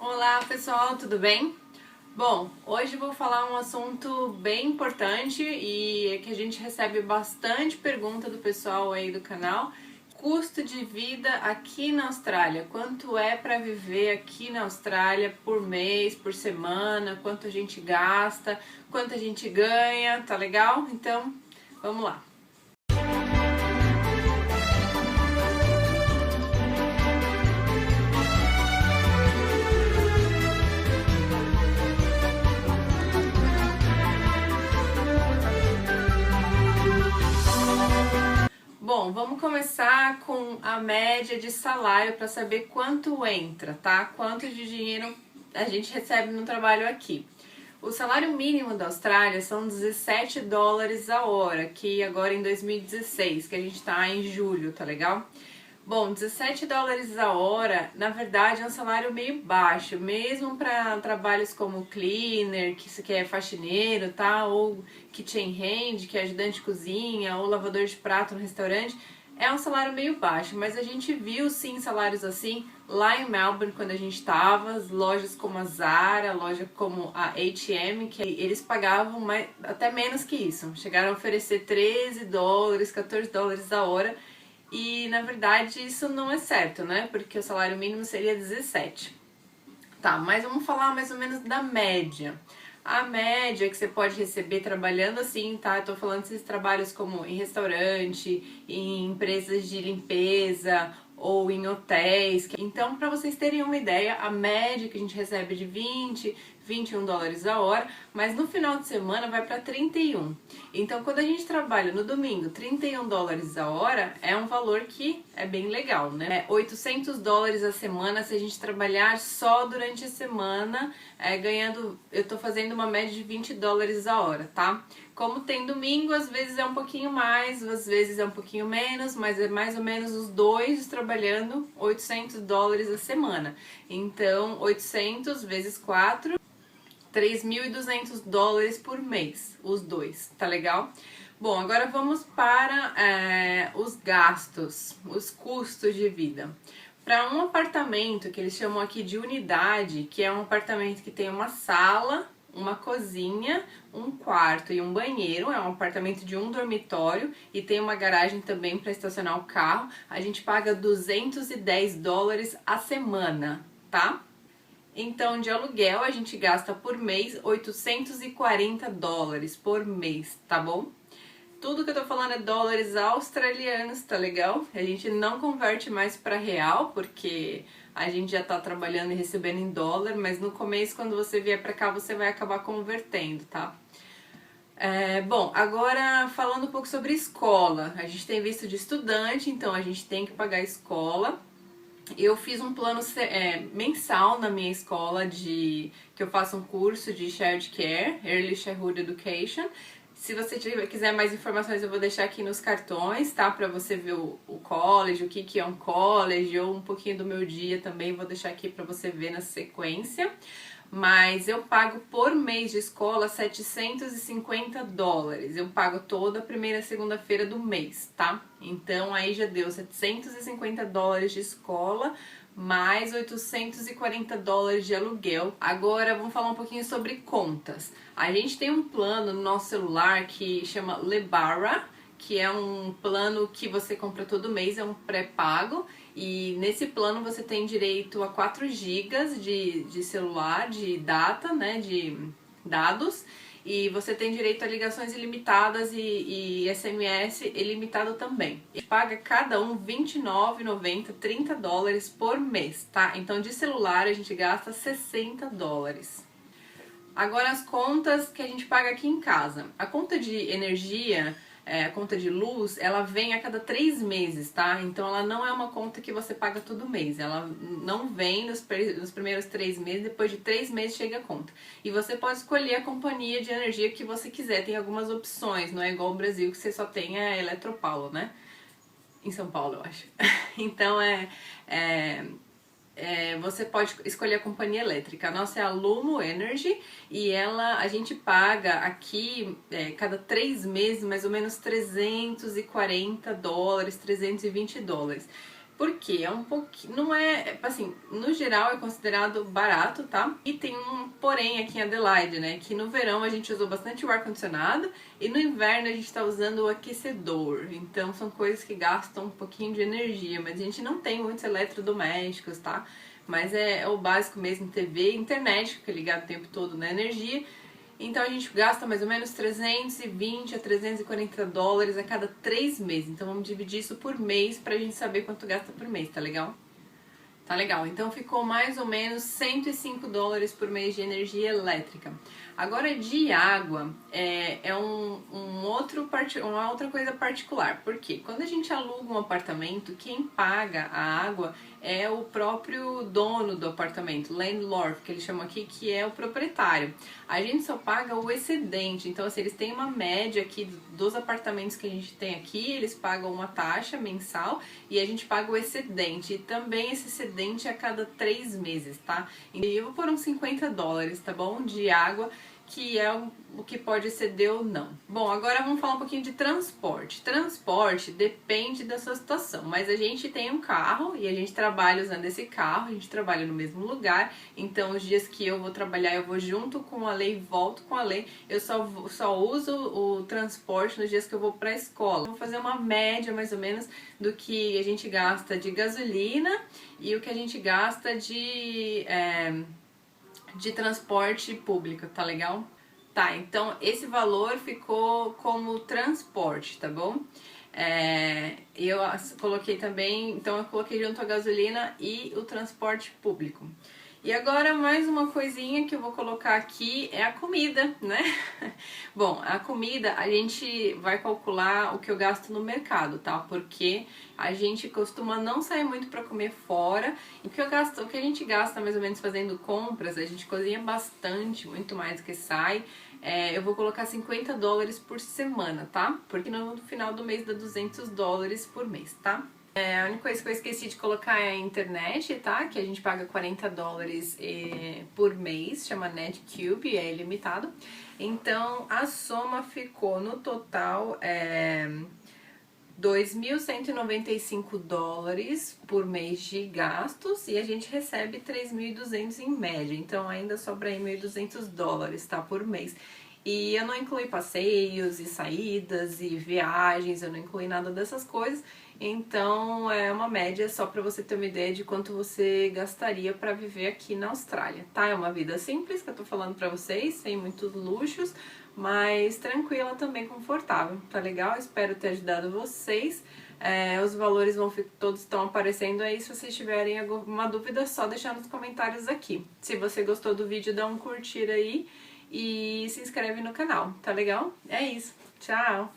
Olá pessoal, tudo bem? Bom, hoje vou falar um assunto bem importante e que a gente recebe bastante pergunta do pessoal aí do canal. Custo de vida aqui na Austrália. Quanto é para viver aqui na Austrália por mês, por semana? Quanto a gente gasta? Quanto a gente ganha? Tá legal? Então, vamos lá. Bom, vamos começar com a média de salário para saber quanto entra, tá? Quanto de dinheiro a gente recebe no trabalho aqui. O salário mínimo da Austrália são 17 dólares a hora, que agora em 2016, que a gente tá em julho, tá legal? Bom, 17 dólares a hora, na verdade, é um salário meio baixo, mesmo para trabalhos como cleaner, que é faxineiro, tá? Ou kitchen hand, que é ajudante de cozinha, ou lavador de prato no restaurante. É um salário meio baixo, mas a gente viu sim salários assim lá em Melbourne quando a gente estava, lojas como a Zara, loja como a H&M, que eles pagavam até menos que isso. Chegaram a oferecer 13 dólares, 14 dólares a hora. E na verdade isso não é certo, né? Porque o salário mínimo seria 17. Tá, mas vamos falar mais ou menos da média. A média que você pode receber trabalhando assim, tá? Eu tô falando desses trabalhos como em restaurante, em empresas de limpeza ou em hotéis. Então, para vocês terem uma ideia, a média que a gente recebe é de 20, 21 dólares a hora, mas no final de semana vai para 31. Então, quando a gente trabalha no domingo 31 dólares a hora, é um valor que é bem legal, né? É 800 dólares a semana se a gente trabalhar só durante a semana, ganhando, eu tô fazendo uma média de 20 dólares a hora, tá? Como tem domingo, às vezes é um pouquinho mais, às vezes é um pouquinho menos, mas é mais ou menos os dois trabalhando 800 dólares a semana. Então, 800 vezes 4, 3.200 dólares por mês, os dois, tá legal? Bom, agora vamos para os gastos, os custos de vida. Para um apartamento, que eles chamam aqui de unidade, que é um apartamento que tem uma sala, uma cozinha, um quarto e um banheiro, é um apartamento de um dormitório e tem uma garagem também para estacionar o carro, a gente paga 210 dólares a semana, tá? Então, de aluguel, a gente gasta por mês 840 dólares por mês, tá bom? Tudo que eu tô falando é dólares australianos, tá legal? A gente não converte mais para real, porque a gente já tá trabalhando e recebendo em dólar, mas no começo, quando você vier para cá, você vai acabar convertendo, tá? Bom, agora falando um pouco sobre escola. A gente tem visto de estudante, então a gente tem que pagar a escola. Eu fiz um plano mensal na minha escola que eu faço um curso de Child Care, Early Childhood Education. Se você quiser mais informações, eu vou deixar aqui nos cartões, tá? Pra você ver o college, o que é um college, ou um pouquinho do meu dia também, vou deixar aqui pra você ver na sequência. Mas eu pago por mês de escola 750 dólares. Eu pago toda a primeira segunda-feira do mês, tá? Então aí já deu 750 dólares de escola, mais 840 dólares de aluguel. Agora vamos falar um pouquinho sobre contas. A gente tem um plano no nosso celular que chama Lebara, que é um plano que você compra todo mês, é um pré-pago. E nesse plano você tem direito a 4 GB de celular, de data, né, de dados. E você tem direito a ligações ilimitadas e SMS ilimitado também. E paga cada um R$29,90, 30 dólares por mês, tá? Então de celular a gente gasta 60 dólares. Agora as contas que a gente paga aqui em casa. A conta de energia, a conta de luz, ela vem a cada 3 meses, tá? Então ela não é uma conta que você paga todo mês. Ela não vem nos primeiros 3 meses, depois de 3 meses chega a conta. E você pode escolher a companhia de energia que você quiser. Tem algumas opções, não é igual ao Brasil que você só tem a Eletropaulo, né? Em São Paulo, eu acho. Então você pode escolher a companhia elétrica. A nossa é a Lumo Energy e a gente paga aqui cada 3 meses mais ou menos 340 dólares, 320 dólares. Por quê? É um pouquinho, não é, assim, no geral é considerado barato, tá? E tem um porém aqui em Adelaide, né? Que no verão a gente usou bastante o ar-condicionado e no inverno a gente tá usando o aquecedor. Então são coisas que gastam um pouquinho de energia, mas a gente não tem muitos eletrodomésticos, tá? Mas é o básico mesmo, TV e internet, que fica ligado o tempo todo na energia. Então a gente gasta mais ou menos 320 a 340 dólares a cada 3 meses. Então vamos dividir isso por mês pra gente saber quanto gasta por mês, tá legal? Tá legal, então ficou mais ou menos 105 dólares por mês de energia elétrica. Agora de água é uma outra coisa particular, porque quando a gente aluga um apartamento, quem paga a água é o próprio dono do apartamento, landlord, que eles chamam aqui, que é o proprietário. A gente só paga o excedente, então assim, eles têm uma média aqui dos apartamentos que a gente tem aqui, eles pagam uma taxa mensal e a gente paga o excedente, e também esse excedente a cada 3 meses, tá? E eu vou pôr uns 50 dólares, tá bom? De água, que é o que pode exceder ou não. Bom, agora vamos falar um pouquinho de transporte. Transporte depende da sua situação, mas a gente tem um carro e a gente trabalha usando esse carro, a gente trabalha no mesmo lugar, então os dias que eu vou trabalhar eu vou junto com a lei e volto com a lei, eu só uso o transporte nos dias que eu vou para a escola. Vou fazer uma média mais ou menos do que a gente gasta de gasolina e o que a gente gasta de transporte público, tá legal? Tá, então esse valor ficou como transporte, tá bom? Eu coloquei também, então eu coloquei junto a gasolina e o transporte público. E agora mais uma coisinha que eu vou colocar aqui é a comida, né? Bom, a comida a gente vai calcular o que eu gasto no mercado, tá? Porque a gente costuma não sair muito para comer fora. E o que a gente gasta mais ou menos fazendo compras, a gente cozinha bastante, muito mais do que sai. Eu vou colocar 50 dólares por semana, tá? Porque no final do mês dá 200 dólares por mês, tá? A única coisa que eu esqueci de colocar é a internet, tá? Que a gente paga 40 dólares por mês, chama NetCube, é ilimitado. Então a soma ficou no total 2.195 dólares por mês de gastos e a gente recebe 3.200 em média. Então ainda sobra aí 1.200 dólares, tá? Por mês. E eu não incluí passeios e saídas e viagens, eu não incluí nada dessas coisas. Então é uma média só para você ter uma ideia de quanto você gastaria para viver aqui na Austrália, tá? É uma vida simples que eu tô falando para vocês, sem muitos luxos, mas tranquila também, confortável, tá legal? Espero ter ajudado vocês. Os valores todos estão aparecendo aí, se vocês tiverem alguma dúvida é só deixar nos comentários aqui. Se você gostou do vídeo, dá um curtir aí e se inscreve no canal, tá legal? É isso, tchau!